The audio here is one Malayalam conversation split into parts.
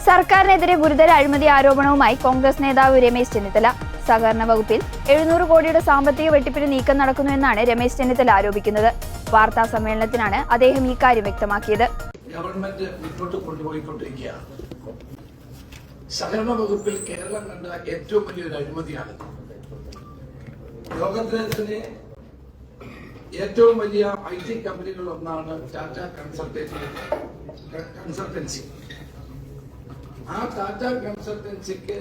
സർക്കാരിനെതിരെ ഗുരുതര അഴിമതി ആരോപണവുമായി കോൺഗ്രസ് നേതാവ് രമേശ് ചെന്നിത്തല. സഹകരണ വകുപ്പിൽ 700 കോടിയുടെ സാമ്പത്തിക വെട്ടിപ്പിന് നീക്കം നടക്കുന്നുവെന്നാണ് രമേശ് ചെന്നിത്തല ആരോപിക്കുന്നത്. വാർത്താ സമ്മേളനത്തിനാണ് അദ്ദേഹം ഇക്കാര്യം വ്യക്തമാക്കിയത്. ഗവൺമെന്റ് മുന്നോട്ട് കൊണ്ടുപോയിക്കൊണ്ടിരിക്കുകയാണ്. സഹകരണ വകുപ്പിൽ കേരളം കണ്ട ഏറ്റവും വലിയൊരു അഴിമതിയാണ്. ലോകത്തിലെ തന്നെ ഏറ്റവും വലിയ IT കമ്പനികളിൽ ഒന്നാണ് ടാറ്റ കൺസൾട്ടൻസി. ആ ടാറ്റ കൺസൾട്ടൻസിക്ക്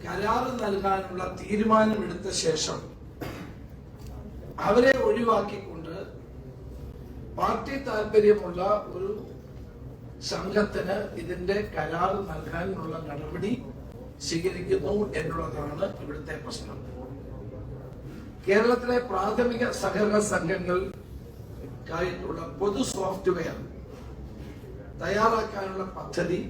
കരാറ് നൽകാനുള്ള തീരുമാനമെടുത്ത ശേഷം അവരെ ഒഴിവാക്കിക്കൊണ്ട് പാർട്ടി താല്പര്യമുള്ള ഒരു സംഘത്തിന് ഇതിന്റെ കരാർ നൽകാനുള്ള നടപടി സ്വീകരിക്കുന്നു എന്നുള്ളതാണ് ഇവിടുത്തെ പ്രശ്നം. കേരളത്തിലെ പ്രാഥമിക സഹകരണ സംഘങ്ങൾക്കായിട്ടുള്ള പൊതു സോഫ്റ്റ്വെയർ തയ്യാറാക്കാനുള്ള പദ്ധതി,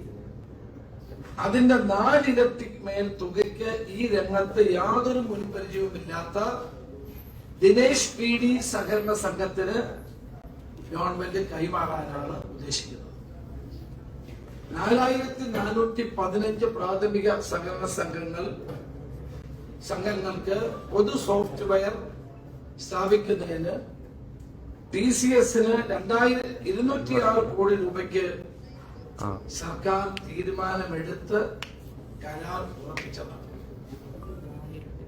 അതിന്റെ 4 ഇരട്ടി മേൽ തുകയ്ക്ക് ഈ രംഗത്ത് യാതൊരു മുൻപരിചയവുമില്ലാത്ത ദിനേശ് PD സഹകരണ സംഘത്തിന് ഗവൺമെന്റ് കൈമാറാനാണ് ഉദ്ദേശിക്കുന്നത്. 4415 പ്രാഥമിക സഹകരണ സംഘങ്ങൾക്ക് പൊതു സോഫ്റ്റ്വെയർ സ്ഥാപിക്കുന്നതിന് TCSന് 2206 കോടി രൂപയ്ക്ക് സർക്കാർ തീരുമാനമെടുത്ത് കരാർ ഉറപ്പിച്ചതാണ്.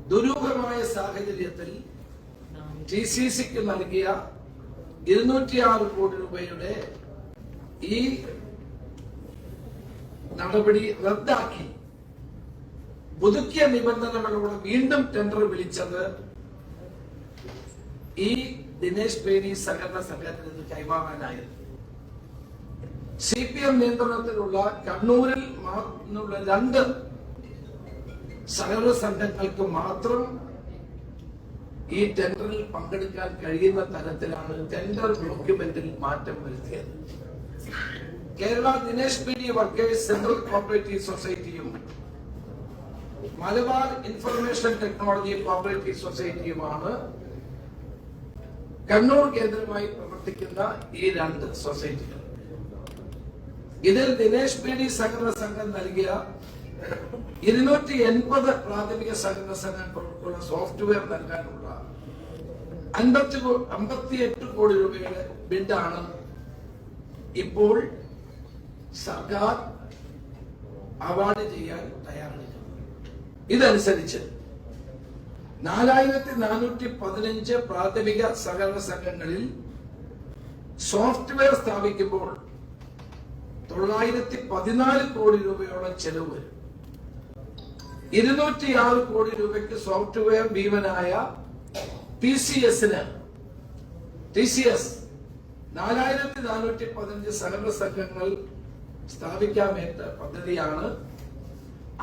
ദുരൂഹമായ സാഹചര്യത്തിൽ TCCക്ക് നൽകിയ 206 കോടി രൂപയുടെ ഈ നടപടി റദ്ദാക്കി പുതുക്കിയ നിബന്ധനകളോട് വീണ്ടും ടെൻഡർ വിളിച്ചത് ഈ ദിനേശ് PD സഹകരണ സംഘത്തിന് കൈമാറാനായിരുന്നു. CPM നിയന്ത്രണത്തിലുള്ള കണ്ണൂരിൽ നിന്നുള്ള 2 സഹകരണ സംഘങ്ങൾക്ക് മാത്രം ഈ ടെൻഡറിൽ പങ്കെടുക്കാൻ കഴിയുന്ന തരത്തിലാണ് ടെൻഡർ ഡോക്യുമെന്റിൽ മാറ്റം വരുത്തിയത്. Kerala Dinesh PD workers central cooperative സൊസൈറ്റിയും മലബാർ ഇൻഫർമേഷൻ ടെക്നോളജി കോപ്പറേറ്റീവ് സൊസൈറ്റിയുമാണ് കണ്ണൂർ കേന്ദ്രമായി പ്രവർത്തിക്കുന്ന ഈ 2 സൊസൈറ്റികൾ. ഇതിൽ ദിനേശ് PD സഹകരണ സംഘം നൽകിയ 280 പ്രാഥമിക സഹകരണ സംഘങ്ങൾക്കുള്ള സോഫ്റ്റ്വെയർ നൽകാനുള്ള 58 കോടി രൂപയുടെ ബിഡാണ് ഇപ്പോൾ സർക്കാർ അവാർഡ് ചെയ്യാൻ തയ്യാറെടുക്കുന്നത്. ഇതനുസരിച്ച് 4415 പ്രാഥമിക സഹകരണ സംഘങ്ങളിൽ സോഫ്റ്റ്വെയർ സ്ഥാപിക്കുമ്പോൾ 914 കോടി രൂപയോളം ചെലവ് വരും. 206 കോടി രൂപയ്ക്ക് സോഫ്റ്റ്വെയർ ഭീമനായ TCS 4415 സഹകരണ സംഘങ്ങൾ സ്ഥാപിക്കാമേറ്റ പദ്ധതിയാണ്.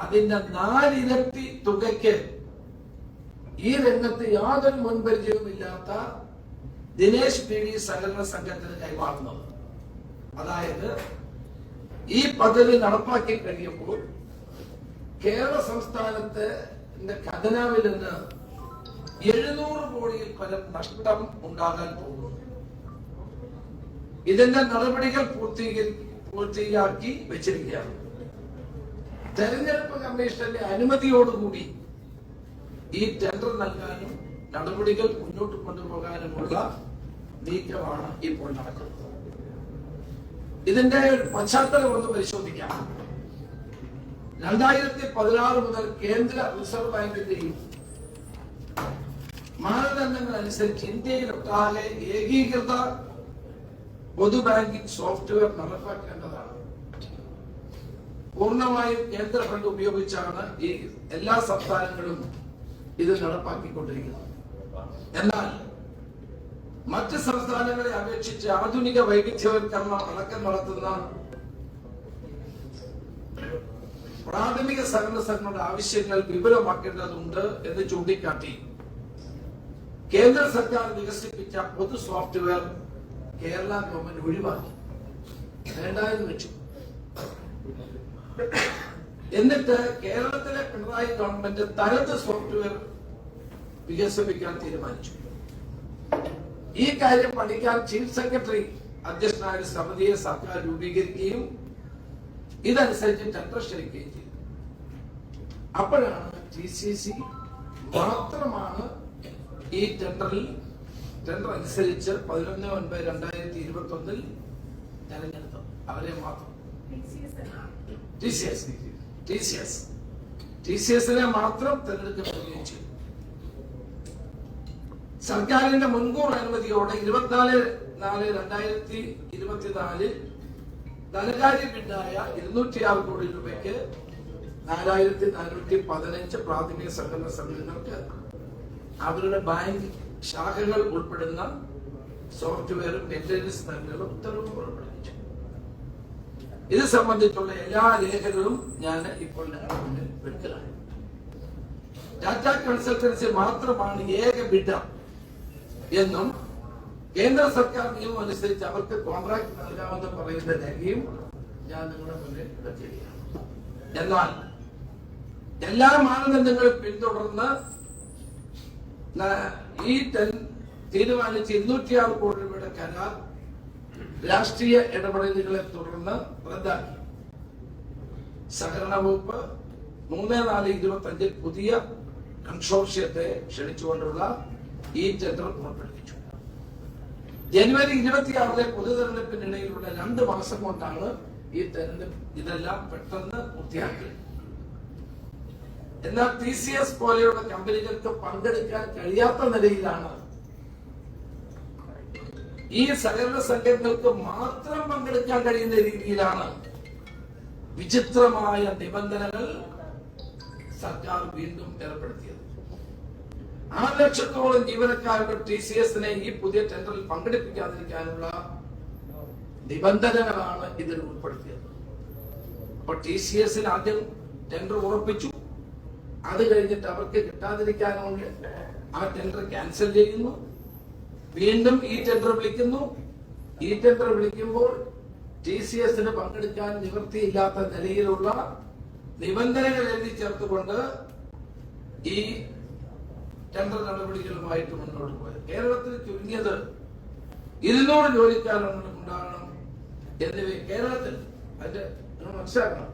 അതിന്റെ 4 ഇരട്ടി തുകയ്ക്ക് ഈ രംഗത്ത് യാതൊരു മുൻപരിചയവുമില്ലാത്ത ദിനേശ് PD സഹകരണ സംഘത്തിന് കൈമാറുന്നത്. അതായത് ഈ പദ്ധതി നടപ്പാക്കി കഴിയുമ്പോൾ കേരള സംസ്ഥാനത്തിന്റെ ഖജനാവിൽ നിന്ന് 700 കോടിയിൽ പരം നഷ്ടം ഉണ്ടാകാൻ പോകുന്നു. ഇതിന്റെ നടപടികൾ പൂർത്തിയാക്കി വെച്ചിരിക്കുകയാണ്. തെരഞ്ഞെടുപ്പ് കമ്മീഷന്റെ അനുമതിയോടുകൂടി ഈ ടെൻഡർ നൽകാനും നടപടികൾ മുന്നോട്ട് കൊണ്ടുപോകാനുമുള്ള നീക്കമാണ് ഇപ്പോൾ നടക്കുന്നത്. ഇതിന്റെ പശ്ചാത്തലം ഒന്ന് പരിശോധിക്കാം. 2016 മുതൽ കേന്ദ്ര റിസർവ് ബാങ്കിന്റെയും മാനദണ്ഡങ്ങൾ അനുസരിച്ച് ഇന്ത്യയിലൊട്ടാകെ ഏകീകൃത പൊതു ബാങ്കിംഗ് സോഫ്റ്റ്വെയർ നടപ്പാക്കേണ്ടതാണ്. പൂർണ്ണമായും കേന്ദ്ര ഫണ്ട് ഉപയോഗിച്ചാണ് ഈ എല്ലാ സംസ്ഥാനങ്ങളും ഇത് നടപ്പാക്കിക്കൊണ്ടിരിക്കുന്നത്. എന്നാൽ മറ്റ് സംസ്ഥാനങ്ങളെ അപേക്ഷിച്ച് ആധുനിക വൈവിധ്യവൽക്കരണം അടക്കം നടത്തുന്ന പ്രാഥമിക സഹകരണ സംഘങ്ങളുടെ ആവശ്യങ്ങൾ വിപുലമാക്കേണ്ടതുണ്ട് എന്ന് ചൂണ്ടിക്കാട്ടി കേന്ദ്ര സർക്കാർ വികസിപ്പിച്ച പൊതു സോഫ്റ്റ്വെയർ കേരള ഗവൺമെന്റ് ഒഴിവാക്കി, വേണ്ടായെന്ന് വെച്ചു. എന്നിട്ട് കേരളത്തിലെ പിണറായി ഗവൺമെന്റ് തനത് സോഫ്റ്റ്വെയർ വികസിപ്പിക്കാൻ തീരുമാനിച്ചു. ഈ കാര്യം പഠിക്കാൻ ചീഫ് സെക്രട്ടറി അധ്യക്ഷനായ സമിതിയെ സർക്കാർ രൂപീകരിക്കുകയും ഇതനുസരിച്ച് ടെൻഡർ ക്ഷണിക്കുകയും ചെയ്തു. അപ്പോഴാണ് TCC മാത്രമാണ് ഈ ടെൻഡർ അനുസരിച്ച് 11/9/2021 തെരഞ്ഞെടുത്തത്. അവരെ മാത്രം TCS-നെ മാത്രം തെരഞ്ഞെടുക്കപ്പെടുകയും ചെയ്തു. സർക്കാരിന്റെ മുൻകൂർ അനുമതിയോടെ 24/4/2024 ധനകാര്യ ബിഡായ 206 കോടി രൂപയ്ക്ക് 4415 പ്രാഥമിക സഹകരണ സംഘങ്ങൾക്ക് അവരുടെ ബാങ്ക് ശാഖകൾ ഉൾപ്പെടുന്ന സോഫ്റ്റ്വെയറും മെയിൻ്റെനൻസ് നൽകുന്ന ഉത്തരവും പുറപ്പെടുവിച്ചു. ഇത് സംബന്ധിച്ചുള്ള എല്ലാ രേഖകളും ഞാൻ ഇപ്പോൾ മുന്നിൽ വെക്കുകയാണ്. ടാറ്റ കൺസൾട്ടൻസി മാത്രമാണ് ഏക ബിഡ എന്നും കേന്ദ്ര സർക്കാർ നിയമം അനുസരിച്ച് അവർക്ക് കോൺട്രാക്ട് നൽകാമെന്ന് പറയുന്ന രേഖയും ഞാൻ നിങ്ങളുടെ മുന്നിൽ വെക്കുകയാണ്. എന്നാൽ എല്ലാ മാനദണ്ഡങ്ങളും പിന്തുടർന്ന് ഈ തീരുമാനിച്ച് 206 കോടി രൂപയുടെ കരാർ രാഷ്ട്രീയ ഇടപെടലുകളെ തുടർന്ന് റദ്ദാക്കി. സഹകരണ വകുപ്പ് 3/4/25 പുതിയ കൺസോർഷ്യത്തെ ക്ഷണിച്ചുകൊണ്ടുള്ള ഈ ടെൻഡർ പുറപ്പെടുവിച്ചു. ജനുവരി 26 പൊതു തെരഞ്ഞെടുപ്പിനിടയിലുള്ള 2 മാസം കൊണ്ടാണ് ഈ തെരഞ്ഞെടുപ്പ് ഇതെല്ലാം പെട്ടെന്ന് പൂർത്തിയാക്കിയത്. എന്നാൽ TCS പോലെയുള്ള കമ്പനികൾക്ക് പങ്കെടുക്കാൻ കഴിയാത്ത നിലയിലാണ് ഈ സഹകരണ സംഘങ്ങൾക്ക് മാത്രം പങ്കെടുക്കാൻ കഴിയുന്ന രീതിയിലാണ് വിചിത്രമായ നിബന്ധനകൾ സർക്കാർ വീണ്ടും ഏർപ്പെടുത്തിയത്. 6 ലക്ഷത്തോളം ജീവനക്കാരുടെ TCS-നെ ഈ പുതിയ ടെൻഡറിൽ പങ്കെടുപ്പിക്കാതിരിക്കാനുള്ള നിബന്ധനകളാണ് ഇതിൽ ഉൾപ്പെടുത്തിയത്. അപ്പോൾ TCS-ന് ആദ്യം ടെൻഡർ ഉറപ്പിച്ചു. അത് കഴിഞ്ഞിട്ട് അവർക്ക് കിട്ടാതിരിക്കാനുള്ള ആ ടെൻഡർ ക്യാൻസൽ ചെയ്യുന്നു. വീണ്ടും ഈ ടെൻഡർ വിളിക്കുന്നു. ഈ ടെൻഡർ വിളിക്കുമ്പോൾ TCS-ന് പങ്കെടുക്കാൻ നിവൃത്തിയില്ലാത്ത നിലയിലുള്ള നിബന്ധനകൾ എഴുതി ചേർത്തുകൊണ്ട് ഈ ടെൻഡർ നടപടികളുമായിട്ട് മുന്നോട്ട് പോയത്. കേരളത്തിൽ ചുരുങ്ങിയത് 200 ജോലിക്കാർ ഉണ്ടാകണം എന്നിവ കേരളത്തിൽ അതിന്റെ മനസ്സിലാക്കണം.